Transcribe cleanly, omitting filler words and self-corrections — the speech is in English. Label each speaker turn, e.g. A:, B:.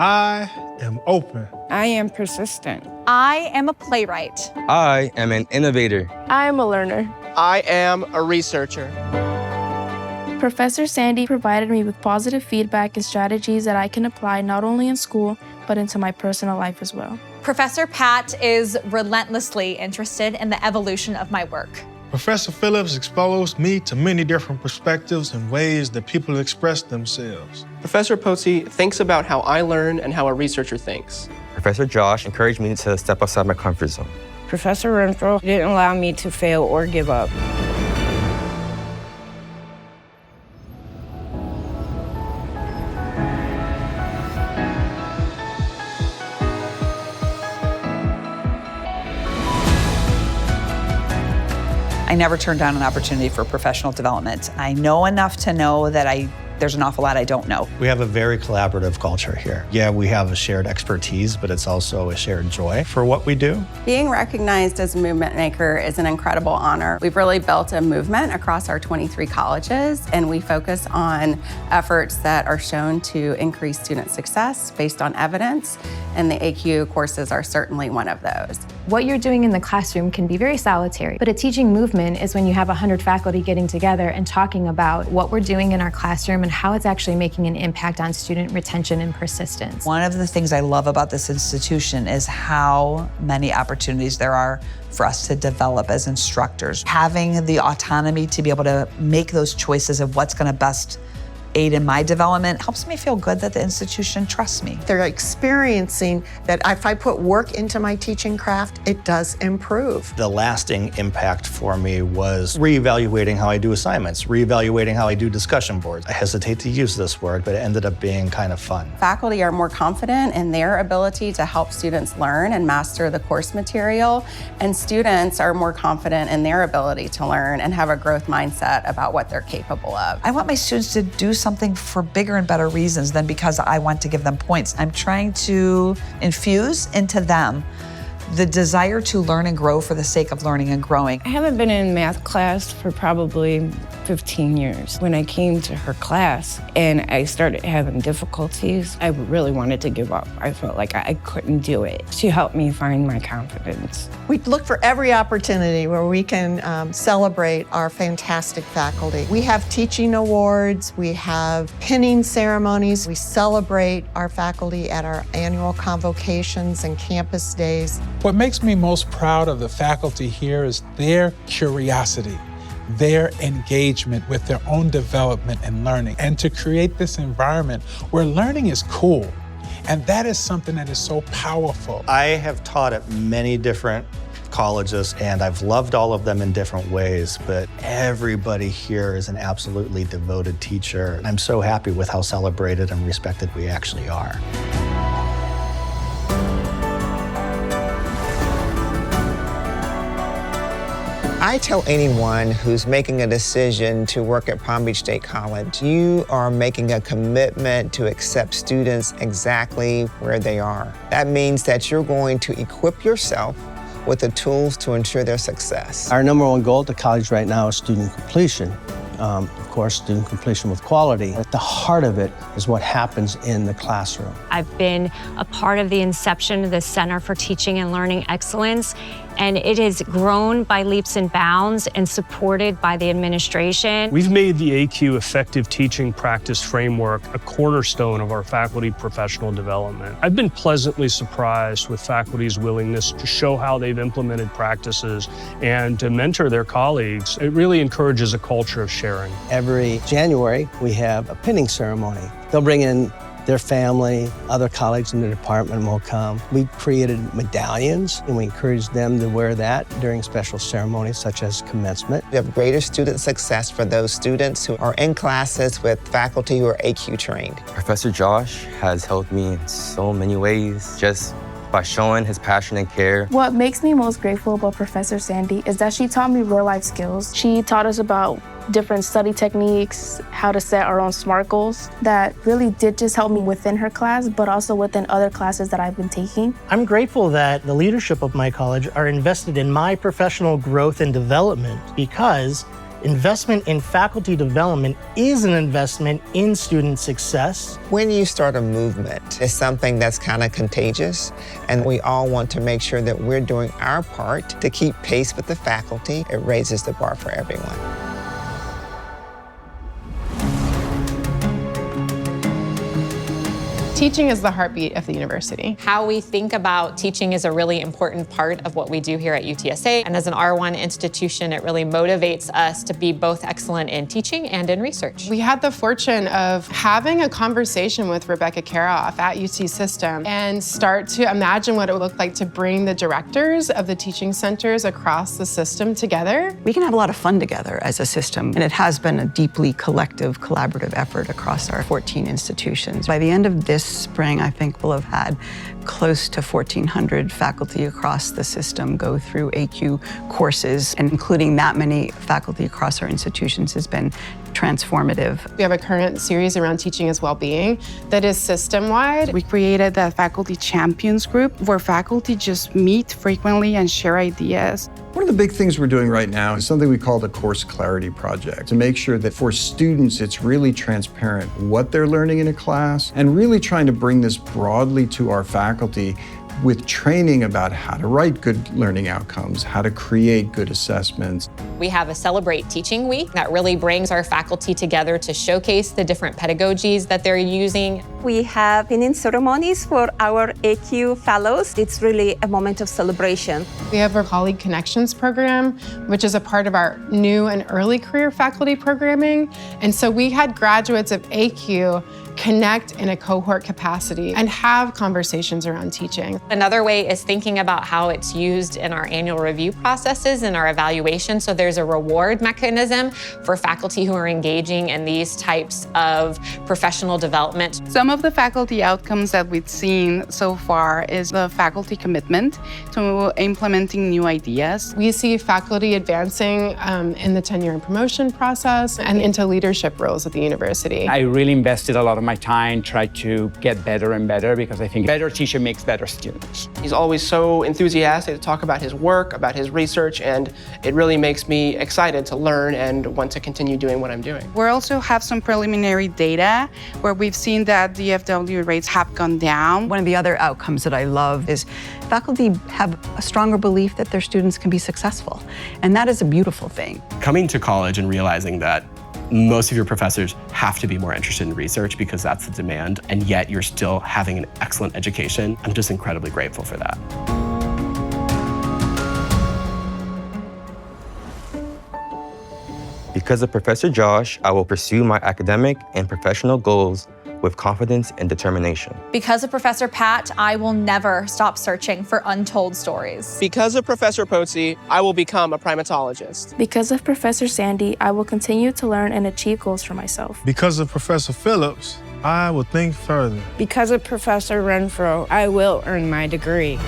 A: I am open.
B: I am persistent.
C: I am a playwright.
D: I am an innovator.
E: I am a learner.
F: I am a researcher.
E: Professor Sandy provided me with positive feedback and strategies that I can apply not only in school, but into my personal life as well.
C: Professor Pat is relentlessly interested in the evolution of my work.
A: Professor Phillips exposed me to many different perspectives and ways that people express themselves.
F: Professor Pozzi thinks about how I learn and how a researcher thinks.
D: Professor Josh encouraged me to step outside my comfort zone.
B: Professor Renfro didn't allow me to fail or give up.
G: I never turned down an opportunity for professional development. I know enough to know that there's an awful lot I don't know.
H: We have a very collaborative culture here. Yeah, we have a shared expertise, but it's also a shared joy for what we do.
I: Being recognized as a movement maker is an incredible honor. We've really built a movement across our 23 colleges, and we focus on efforts that are shown to increase student success based on evidence, and the AQ courses are certainly one of those.
J: What you're doing in the classroom can be very solitary, but a teaching movement is when you have 100 faculty getting together and talking about what we're doing in our classroom and how it's actually making an impact on student retention and persistence.
G: One of the things I love about this institution is how many opportunities there are for us to develop as instructors. Having the autonomy to be able to make those choices of what's going to best aid in my development helps me feel good that the institution trusts me.
K: They're experiencing that if I put work into my teaching craft, it does improve.
H: The lasting impact for me was reevaluating how I do assignments, reevaluating how I do discussion boards. I hesitate to use this word, but it ended up being kind of fun.
I: Faculty are more confident in their ability to help students learn and master the course material, and students are more confident in their ability to learn and have a growth mindset about what they're capable of.
G: I want my students to do something for bigger and better reasons than because I want to give them points. I'm trying to infuse into them the desire to learn and grow for the sake of learning and growing.
B: I haven't been in math class for probably 15 years. When I came to her class and I started having difficulties, I really wanted to give up. I felt like I couldn't do it. She helped me find my confidence.
K: We look for every opportunity where we can celebrate our fantastic faculty. We have teaching awards, we have pinning ceremonies, we celebrate our faculty at our annual convocations and campus days.
A: What makes me most proud of the faculty here is their curiosity, their engagement with their own development and learning, and to create this environment where learning is cool. And that is something that is so powerful.
H: I have taught at many different colleges, and I've loved all of them in different ways, but everybody here is an absolutely devoted teacher. I'm so happy with how celebrated and respected we actually are.
L: I tell anyone who's making a decision to work at Palm Beach State College, you are making a commitment to accept students exactly where they are. That means that you're going to equip yourself with the tools to ensure their success.
M: Our number one goal at the college right now is student completion. Of course, student completion with quality. At the heart of it is what happens in the classroom.
N: I've been a part of the inception of the Center for Teaching and Learning Excellence, and it has grown by leaps and bounds and supported by the administration.
O: We've made the AQ Effective Teaching Practice Framework a cornerstone of our faculty professional development. I've been pleasantly surprised with faculty's willingness to show how they've implemented practices and to mentor their colleagues. It really encourages a culture of sharing.
M: Every January, we have a pinning ceremony. They'll bring in their family, other colleagues in the department will come. We created medallions, and we encourage them to wear that during special ceremonies such as commencement.
L: We have greater student success for those students who are in classes with faculty who are AQ trained.
D: Professor Josh has helped me in so many ways, just by showing his passion and care.
E: What makes me most grateful about Professor Sandy is that she taught me real-life skills. She taught us about different study techniques, how to set our own SMART goals. That really did just help me within her class, but also within other classes that I've been taking.
P: I'm grateful that the leadership of my college are invested in my professional growth and development because Investment in faculty development is an investment in student success.
L: When you start a movement, it's something that's kind of contagious, and we all want to make sure that we're doing our part to keep pace with the faculty. It raises the bar for everyone.
Q: Teaching is the heartbeat of the university.
R: How we think about teaching is a really important part of what we do here at UTSA. And as an R1 institution, it really motivates us to be both excellent in teaching and in research.
Q: We had the fortune of having a conversation with Rebecca Karoff at UT System and start to imagine what it would look like to bring the directors of the teaching centers across the system together.
S: We can have a lot of fun together as a system, and it has been a deeply collective, collaborative effort across our 14 institutions. By the end of this spring, I think we'll have had close to 1,400 faculty across the system go through AQ courses, and including that many faculty across our institutions has been transformative.
Q: We have a current series around teaching as well-being that is system-wide.
T: We created the Faculty Champions Group where faculty just meet frequently and share ideas.
U: One of the big things we're doing right now is something we call the Course Clarity Project, to make sure that for students it's really transparent what they're learning in a class, and really trying to bring this broadly to our faculty with training about how to write good learning outcomes, how to create good assessments.
R: We have a Celebrate Teaching Week that really brings our faculty together to showcase the different pedagogies that they're using.
V: We have pinning ceremonies for our AQ fellows. It's really a moment of celebration.
Q: We have our Colleague Connections program, which is a part of our new and early career faculty programming. And so we had graduates of AQ connect in a cohort capacity and have conversations around teaching.
R: Another way is thinking about how it's used in our annual review processes and our evaluation. So there's a reward mechanism for faculty who are engaging in these types of professional development.
T: Some of the faculty outcomes that we've seen so far is the faculty commitment to implementing new ideas.
Q: We see faculty advancing in the tenure and promotion process and into leadership roles at the university.
W: I really invested a lot of my time trying to get better and better, because I think a better teacher makes better students.
F: He's always so enthusiastic to talk about his work, about his research, and it really makes me excited to learn and want to continue doing what I'm doing.
T: We also have some preliminary data where we've seen that DFW rates have gone down.
S: One of the other outcomes that I love is faculty have a stronger belief that their students can be successful, and that is a beautiful thing.
X: Coming to college and realizing that most of your professors have to be more interested in research because that's the demand, and yet you're still having an excellent education. I'm just incredibly grateful for that.
D: Because of Professor Josh, I will pursue my academic and professional goals with confidence and determination.
C: Because of Professor Pat, I will never stop searching for untold stories.
F: Because of Professor Pozzi, I will become a primatologist.
E: Because of Professor Sandy, I will continue to learn and achieve goals for myself.
Y: Because of Professor Phillips, I will think further.
B: Because of Professor Renfro, I will earn my degree.